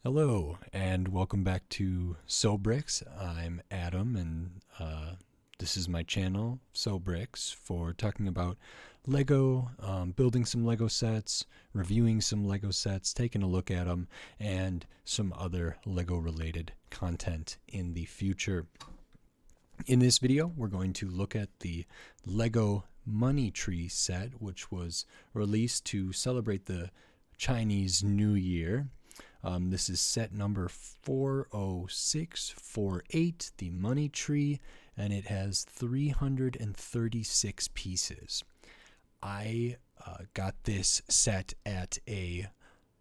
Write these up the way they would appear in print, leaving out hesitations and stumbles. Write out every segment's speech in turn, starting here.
Hello, and welcome back to Sobrix. I'm Adam, and this is my channel, Sobrix, for talking about Lego, building some Lego sets, reviewing some Lego sets, taking a look at them, and some other Lego related content in the future. In this video, we're going to look at the Lego Money Tree set, which was released to celebrate the Chinese New Year. This is set number 40648, the Money Tree, and it has 336 pieces. I got this set at a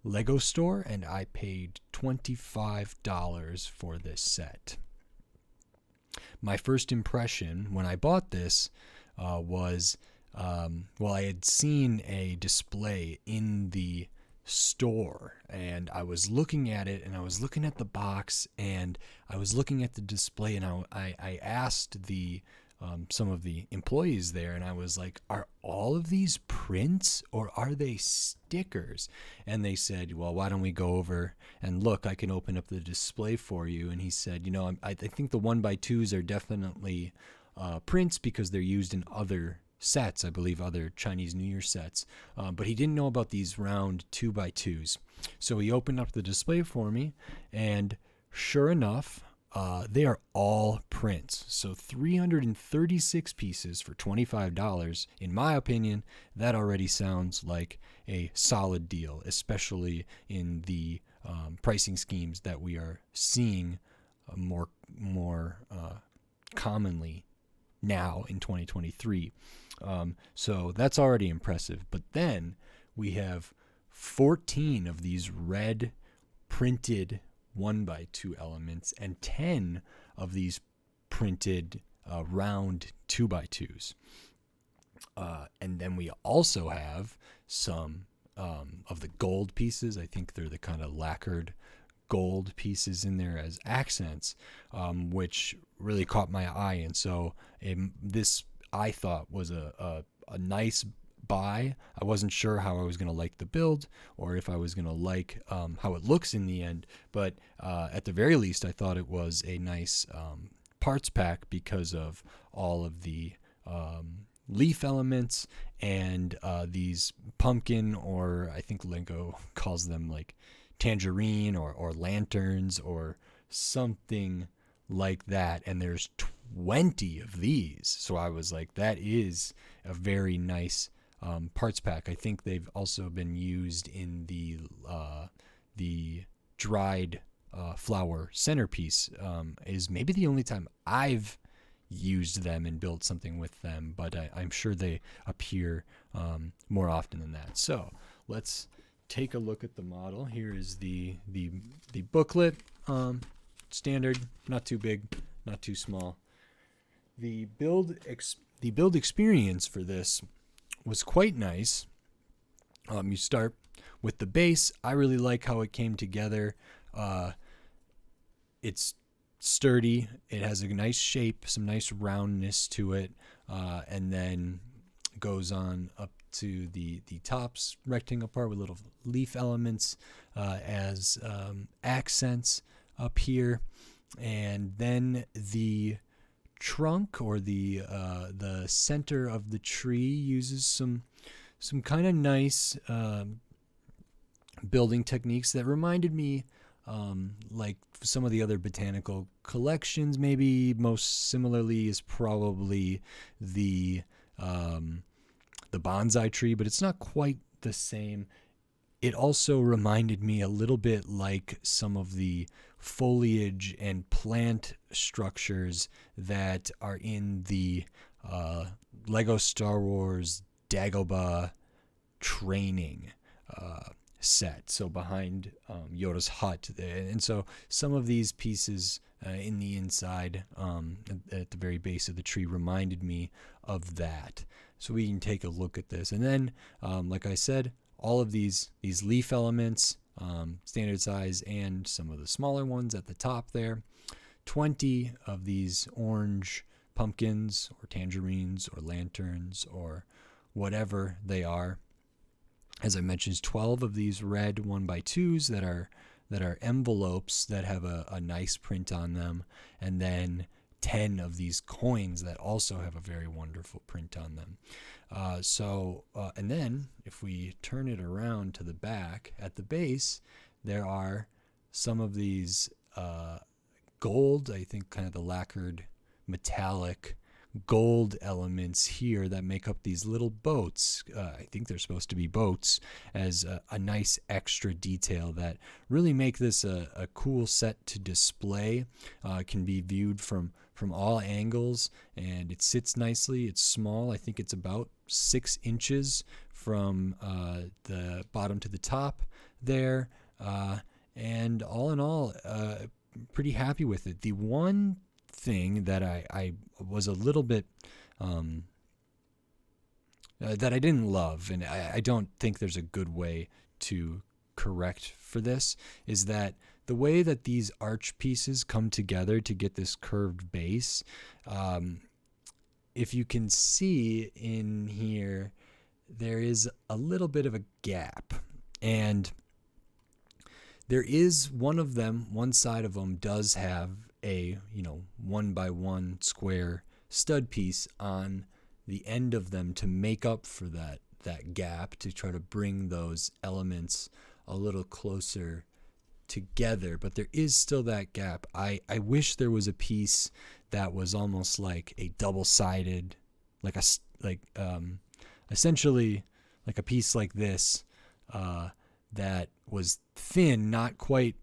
Lego store, and I paid $25 for this set. My first impression when I bought this was, I had seen a display in the store, and I was looking at it, and I was looking at the box, and I was looking at the display, and I asked some of the employees there, and I was like, are all of these prints or are they stickers? And they said, well, why don't we go over and look? I can open up the display for you. And he said, I think the 1x2s are definitely prints because they're used in other sets, I believe other Chinese New Year sets, but he didn't know about these round 2x2s. So he opened up the display for me, and sure enough, they are all prints. So 336 pieces for $25. In my opinion, that already sounds like a solid deal, especially in the pricing schemes that we are seeing more commonly now in 2023. So that's already impressive. But then we have 14 of these red printed 1x2 elements and 10 of these printed round 2x2s. And then we also have some of the gold pieces. I think they're the kind of lacquered gold pieces in there as accents, which really caught my eye. And so this, I thought, was a nice buy. I wasn't sure how I was going to like the build or if I was going to like how it looks in the end. But at the very least, I thought it was a nice parts pack because of all of the leaf elements and these pumpkin, or I think Lego calls them like tangerine or lanterns or something like that, and there's 20 of these. So I was like, that is a very nice parts pack. I think they've also been used in the dried flower centerpiece. Is maybe the only time I've used them and built something with them, but I'm sure they appear more often than that. So let's take a look at the model. Here is the booklet. Standard, not too big, not too small. The build experience for this was quite nice. You start with the base. I really like how it came together. It's sturdy. It has a nice shape, some nice roundness to it, and then goes on up to the tops rectangle part with little leaf elements as accents up here, and then the trunk or the center of the tree uses some kind of nice building techniques that reminded me like some of the other botanical collections. Maybe most similarly is probably the bonsai tree, but it's not quite the same. It also reminded me a little bit like some of the foliage and plant structures that are in the Lego Star Wars Dagobah training set. So behind Yoda's hut. And so some of these pieces in the inside at the very base of the tree reminded me of that. So we can take a look at this. And then, like I said, all of these leaf elements, standard size, and some of the smaller ones at the top there. 20 of these orange pumpkins or tangerines or lanterns or whatever they are. As I mentioned, 12 of these red 1x2s that are that are envelopes that have a nice print on them, and then 10 of these coins that also have a very wonderful print on them. And then if we turn it around to the back, at the base, there are some of these gold, I think kind of the lacquered metallic gold elements here that make up these little boats. I think they're supposed to be boats, as a nice extra detail that really make this a cool set to display. Can be viewed from all angles, and it sits nicely. It's small. I think it's about 6 inches from the bottom to the top there. And all in all, pretty happy with it. The one thing that I was a little bit that I didn't love, and I don't think there's a good way to correct for this, is that the way that these arch pieces come together to get this curved base, if you can see in here, there is a little bit of a gap, and there is one side of them does have a 1x1 square stud piece on the end of them to make up for that gap, to try to bring those elements a little closer together. But there is still that gap. I wish there was a piece that was almost like a double-sided, essentially like a piece like this, that was thin, not quite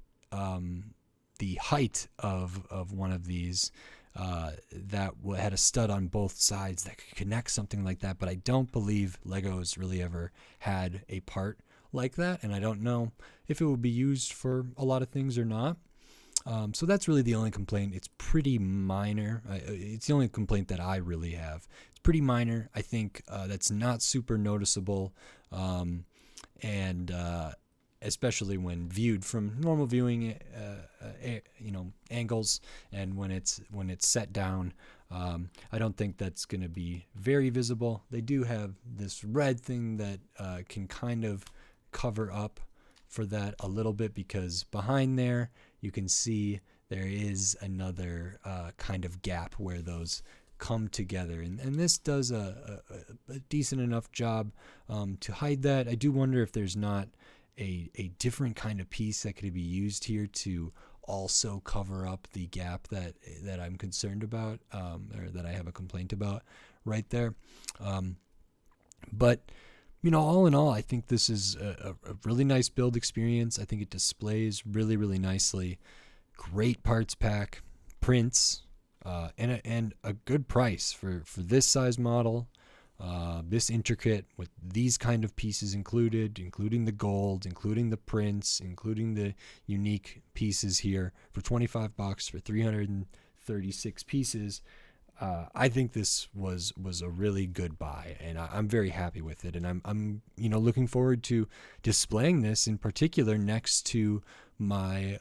the height of one of these, that had a stud on both sides that could connect something like that. But I don't believe Legos really ever had a part like that, and I don't know if it would be used for a lot of things or not. So that's really the only complaint. It's pretty minor. It's the only complaint that I really have. It's pretty minor. I think that's not super noticeable, and especially when viewed from normal viewing angles, and when it's set down, I don't think that's going to be very visible. They do have this red thing that can kind of cover up for that a little bit, because behind there you can see there is another kind of gap where those come together, and this does a decent enough job to hide that. I do wonder if there's not a different kind of piece that could be used here to also cover up the gap that I'm concerned about, or that I have a complaint about right there. But all in all, I think this is a really nice build experience. I think it displays really, really nicely. Great parts pack, prints, and a good price for this size model. This intricate, with these kind of pieces included, including the gold, including the prints, including the unique pieces here, for $25 for 336 pieces. I think this was a really good buy, and I'm very happy with it. And I'm looking forward to displaying this in particular next to my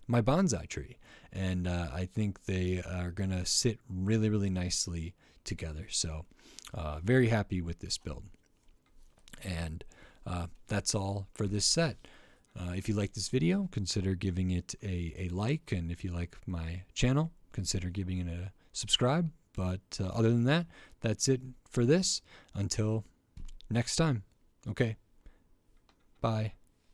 my bonsai tree, and I think they are gonna sit really, really nicely together. So very happy with this build. And that's all for this set. If you like this video, consider giving it a like, and if you like my channel, consider giving it a subscribe. But other than that, that's it for this. Until next time. Okay. Bye.